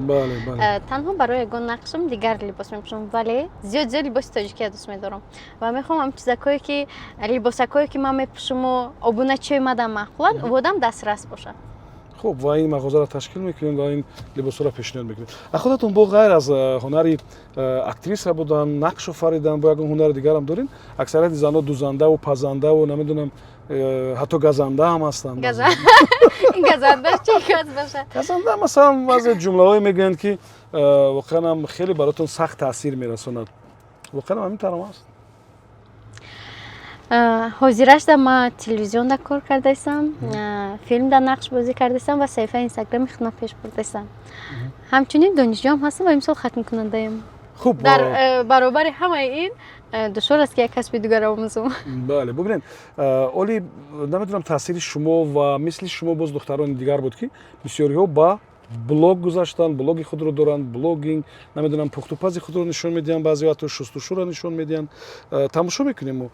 танҳо барои ягон нақшам дигар либос мепӯшам, вале зиёд либоси тоҷикия дӯст медорам ва мехоҳам чизакое ки либосакое ки ман мепӯшаму обуначиҳои мадан маъқуланд, водам дастрас боша. хуб ва ин мағозаро ташкил мекунем ва ин либосоро пешниҳод мекунем. Худатон бо ғайр аз ҳунари актриса будан, нақш офаридан бо ягон ҳунари дигарам дорин? Аксарияти занҳо дузандаву пазандаву намедонам ҳатто газанда ҳам ҳастанд. газанда чӣ кас бошад? Газанда масалан баъзе ҷумлаҳое мегӯянд ки воқеан ҳам хеле баротон сахт таъсир мерасонад. Воқеан ҳамин таrom аст. ҳозирашда ма телевизионда кор кардаистам, филмда нақш бозӣ кардаистам ва саҳифаи инстаграми хидмат пеш бурдаистам. ҳамчунин донишҷӯам ҳастам ва имсол хатмкунандаем. Хуб, дар баробари ҳамаи ин душвор аст ки як касби дигар омӯзам. бале, бубинед, оли намедонам таъсири шумо ва мисли шумо боз духтарони дигар буд ки бисёриҳо ба блог гузаштанд, блоги худро доранд, блогинг, намедонам пухтупази худро нишон медиҳанд, баъзеҳо ҳатто шустушӯро нишон медиҳанд. Тамошо мекунем мо.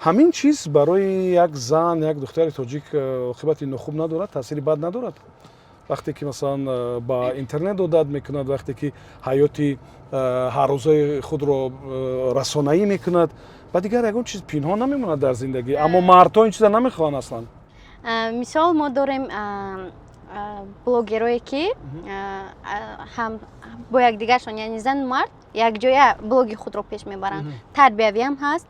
Ҳамин чиз барои як зан, як духтари тоҷик оқибати нохуб надорад, таъсири бад надорад? вақте ки масалан ба интернет одат мекунад, вақте ки ҳаёти ҳаррӯзаи худро расонаӣ мекунад, ба дигар ягон чиз пинҳон намемонад дар зиндагӣ, аммо мардҳо ин чиза намехоҳанд аслан. Мисол мо дорем блогерое ки ҳам бо якдигаршон, яъни зан мард якҷоя блоги худро пеш мебаранд. Тарбиявиам ҳаст,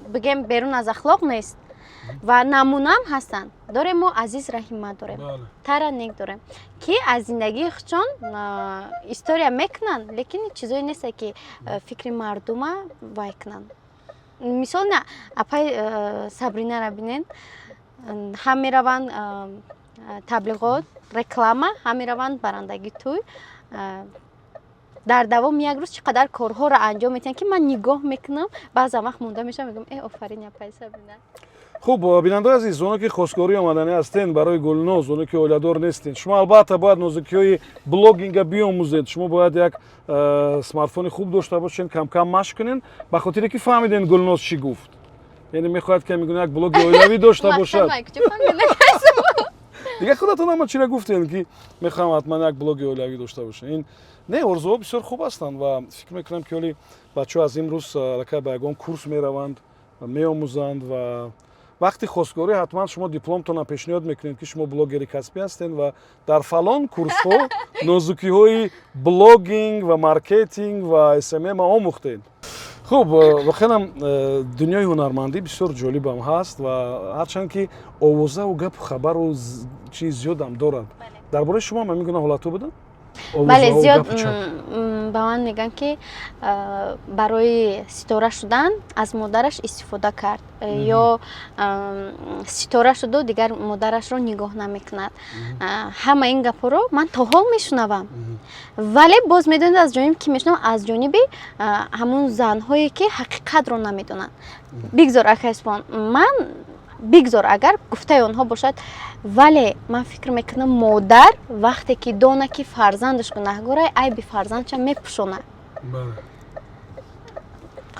бигем берун аз ахлоқ нест ва намунаам ҳастанд. Дорем мо Азиз Раҳима дорем, Тара Нек дорем, ки аз зиндагии худшон история мекунанд, лекин чизое несте ки фикри мардума вай кунанд. Мисол на апай Сабринара бинен, ҳам мераванд таблиғот, реклама, ҳам мераванд барандагӣ туй. Дар давом як рӯз чӣ қадар корҳоро анҷом медиҳанд ки ман нигоҳ мекунам, баъзан вақт монда мешавам, мегӯям офарин апай Сабрина. хуб, бинандаои азиз, оно ки хостгорӣ омаданӣ ҳастед барои Гулноз, оно ки оиладор нестед, шумо албатта бояд нозукиҳои блогинга биомӯзед. Шумо бояд як смартфони хуб дошта бошед, кам-кам машқ кунед, ба хотире ки фаҳмидед Гулноз чӣ гуфт. Яъне мехоҳад ки мегӯям як блоги оилавӣ дошта бошад. Дигар худатон ҳама чира гуфтед ки мехоҳам ҳатман як блоги оилавӣ дошта бошад. Ин не орзуҳо бисёр хуб ҳастанд ва фикр мекунам ки оли бачаҳо аз имрӯз аллакай ба ягон курс мераванд, меомӯзанд ва вақти хостгорӣ ҳатман шумо дипломтонам пешниҳод мекунед ки шумо блогери касбӣ ҳастед ва дар фалон курсҳо нозукиҳои блогинг ва маркетинг ва SMM омӯхтед. хуб, воқеан дунёи ҳунармандӣ бисёр ҷолибам ҳаст ва ҳарчанд ки овозаву гапу хабару чиз зиёдам дорад. Дар бораи шумо ҳамин гуна ҳолатҳо буданд? бале, зиёд ба ман мегӯянд ки барои ситора шудан аз модараш истифода кард ё ситора шуду дигар модарашро нигоҳ намекунад. Ҳама ин гапҳоро ман то ҳол мешунавам, вале боз медонед аз ҷониби ки мешунавам, аз ҷониби ҳамун занҳое ки ҳақиқатро намедонанд. Бигзор акайспон, ман бигзор агар гуфтаи онҳо бошад, вале ман фикр мекунам модар вақте ки дона ки фарзандаш гунаҳгор аст, айби фарзандша мепӯшонад.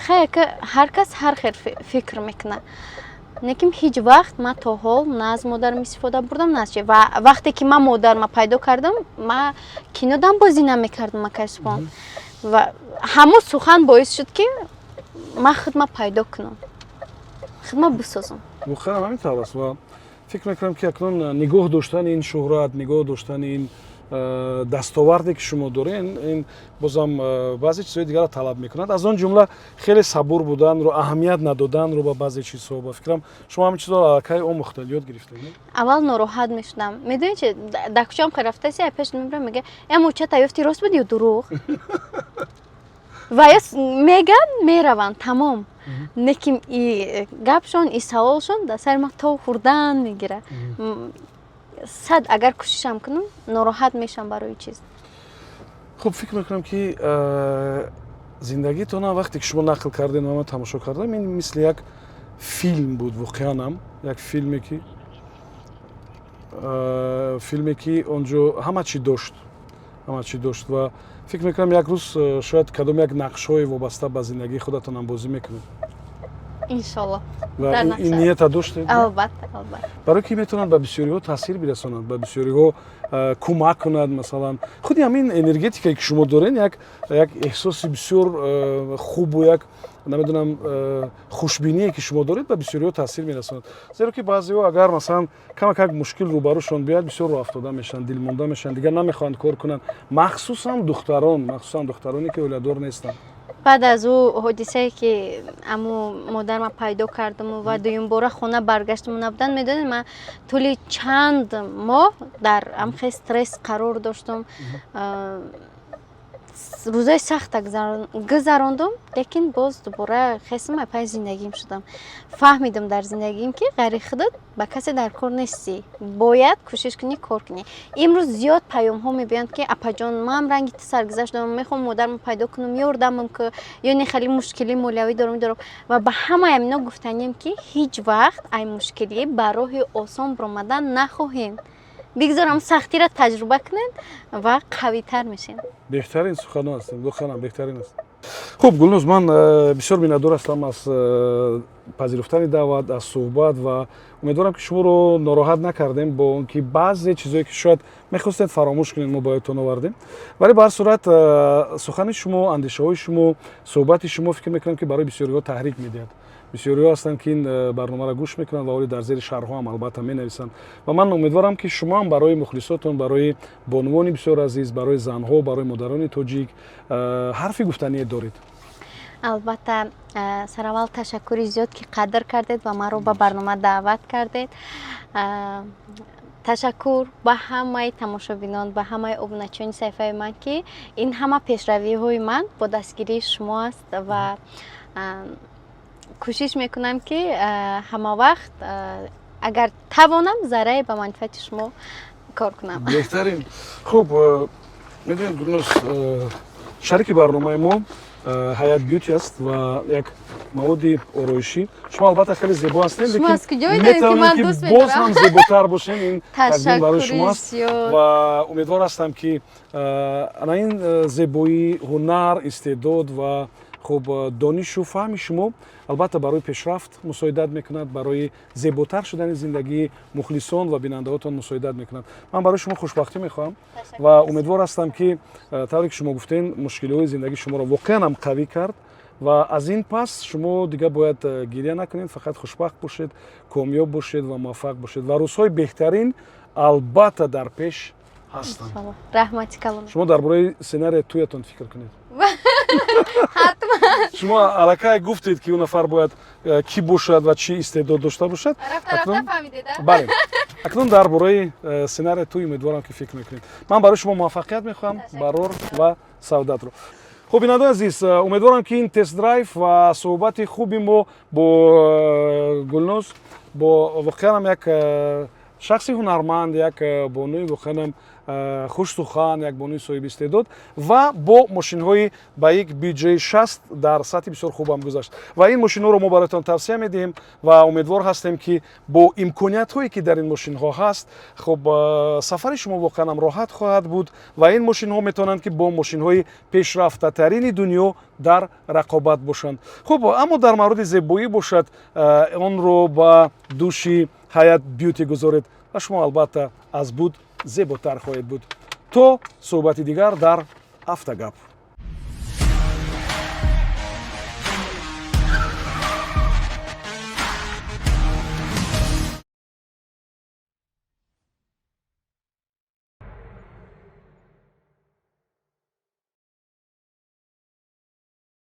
хеле ки ҳар кас ҳар хел фикр мекунад. Лекин ҳеҷ вақт ман то ҳол на аз модарам истифода бурдам, на аз чи. Ва вақте ки ман модарма пайдо кардам, ман кинодам бозӣ намекардам акайспон. Ва ҳамун сухан боис шуд ки ман хидмат пайдо кунам, хидмат бисозам. воқеан ҳамин тавр аст ва фикр мекунам ки акнун нигоҳ доштани ин шӯҳрат, нигоҳ доштани ин дастоварде ки шумо доред, ин бозам баъзе чизҳои дигарро талаб мекунад. Аз он ҷумла хеле сабур буданро, аҳамият надоданро ба баъзе чизҳо. Ба фикрам шумо ҳамин чизҳоро аллакай омӯхтед, ёд гирифтед. аввал нороҳат мешудам. Медонед чи, дар кӯчаам ки рафтаси пеш мебарам, мега амучата ёфти рост буд ё дурӯғ? ва ё меган мераванд тамом. Неким и гапшон, и саволшон дар сари ман то хурдан мегирад. Сад агар кӯшишам кунам, нороҳат мешавам барои чиз. хуб, фикр мекунам ки зиндагитона вақте ки шумо нақл кардед ва ман тамошо кардам, ин мисли як филм буд воқеанам, як филме ки онҷо ҳама чӣ дошт ва фикр мекунам як рӯз шояд кадом як нақшҳои вобаста ба зиндагии худатонам бозӣ мекунед. иншалло. ва Дар ин нақша. нията доштед Албатта, албатта. барои ки метавонад ба бисёриҳо таъсир бирасонад, ба бисёриҳо кӯмак кунад. Масалан худи ҳамин энергетикае ки шумо доред як эҳсоси бисёр хубу як намедонам хушбиние ки шумо доред ба бисёриҳо таъсир мерасонад. Зеро ки баъзеҳо агар масалан камак мушкил рӯбарӯшон биёяд, бисёр роҳафтода мешаванд, дилмонда мешаванд, дигар намехоҳанд кор кунанд, махсусан духтароне ки оиладор нестанд. баъд аз ӯ ҳодисае ки аму модарма пайдо кардаму ва дуюм бора хона баргаштаму набудан, медонед ман тӯли чанд моҳ дар амхе стресс қарор доштам. рӯзои сахт гузарондум, лекин боз дубора хесам пай зиндагим шудам. Фаҳмидам дар зиндагим ки ғайри худат ба касе дар кор нестӣ, бояд кӯшиш кунӣ кор кунӣ. Имрӯз зиёд паёмҳо мебиёнд ки апаҷон ман ранги ту саргузашт дорам, мехоҳам модарам пайдо кунам, ёрдамам ки ё не хеле мушкилӣ молиявӣ дорам ва ба ҳамаи амино гуфтанем ки ҳеҷ вақт ай мушкилӣ ба роҳи осон баромадан нахоҳем. бигзорам сахтиро таҷруба кунед ва қавитар мешед. беҳтарин суханҳо ҳастанд, духанам беҳтарин аст. хуб Гулноз, ман бисёр миннатдор ҳастам аз пазируфтани даъват, аз суҳбат ва умедворам ки шуморо нороҳат накардем бо он ки баъзе чизое ки шояд мехостед фаромӯш кунед мо ба ёдтон овардем. Вале ба ҳар сурат сухани шумо, андешаҳои шумо, суҳбати шумо фикр мекунам ки барои бисёриҳо таҳрик медиҳад. бисёриҳо ҳастанд ки ин барномаро гӯш мекунанд ва оли дар зери шарҳҳо ҳам албатта менависанд. ва ман умедворам ки шумо ҳам барои мухлисотон, барои бонувони бисёр азиз, барои занҳо, барои модарони тоҷик ҳарфи гуфтание доред. албатта сараввал ташаккури зиёд ки қадр кардед ва маро ба барнома даъват кардед. ташаккур ба ҳамаи тамошобинон, ба ҳамаи обуначиёни саҳифаи ман ки ин ҳама пешравиҳои ман бо дастгирии шумо аст ва кӯшиш мекунам ки ҳама вақт агар тавонам зарраи ба манфиати шумо кор кунам. беҳтарин. хуб, медонед Гулноз, шарики барномаи мо ҳаят бюти аст ва як маводи ороишӣ. Шумо албатта хеле зебо ҳастед, шумо аз куҷо видед ки ман дӯст медорам? боз ҳам зеботар бошем. Ин тақдим барои шумо аст зиёд. ва умедвор ҳастам ки ана ин зебоӣ, ҳунар, истеъдод ва хуб донишу фаҳми шумо албатта барои пешрафт мусоидат мекунад, барои зеботар шудани зиндагии мухлисон ва бинандаҳотон мусоидат мекунад. Ман барои шумо хушбахтӣ мехоҳам ва умедвор ҳастам ки тавре ки шумо гуфтен мушкилиҳои зиндагии шуморо воқеан ҳам қавӣ кард ва аз ин пас шумо дигар бояд гирья накунед, фақат хушбахт бошед, комёб бошед ва муваффақ бошед ва рӯзҳои беҳтарин албатта дар пеш ҳастанд. раҳмати калон. шумо дар бораи сценарияи туятон фикр кунед. ҳатман. шумо аллакай гуфтед ки ӯ нафар бояд кӣ бошад ва чӣ истеъдод дошта бошад. рафта фаҳмидед? бале, акнун дар бораи сценарияи туй умедворам ки фикр мекунед. ман барои шумо муваффақият мехоҳам, барор ва саодатро. хуб, бинандаи азиз, умедворам ки ин тест-драйв ва суҳбати хуби мо бо Гулноз, бо воқеан як шахси ҳунарманд, як бонуи воқеан хушсухан, як бонуи соҳиби истеъдод ва бо мошинҳои ба як BJ60 дар сатҳи бисёр хубам гузашт. ва ин мошинҳоро мо бароятон тавсия медиҳем ва умедвор ҳастем ки бо имкониятҳое ки дар ин мошинҳо ҳаст, хуб сафари шумо воқеан ҳам роҳат хоҳад буд ва ин мошинҳо метавонанд ки бо мошинҳои пешрафтатарини дунё дар рақобат бошанд. хуб, аммо дар мавриди зебоӣ бошад, онро ба дӯши ҳаят бюти гузоред ва шумо албатта аз буд зеботар хоҳед буд. то суҳбати дигар дар Автогап.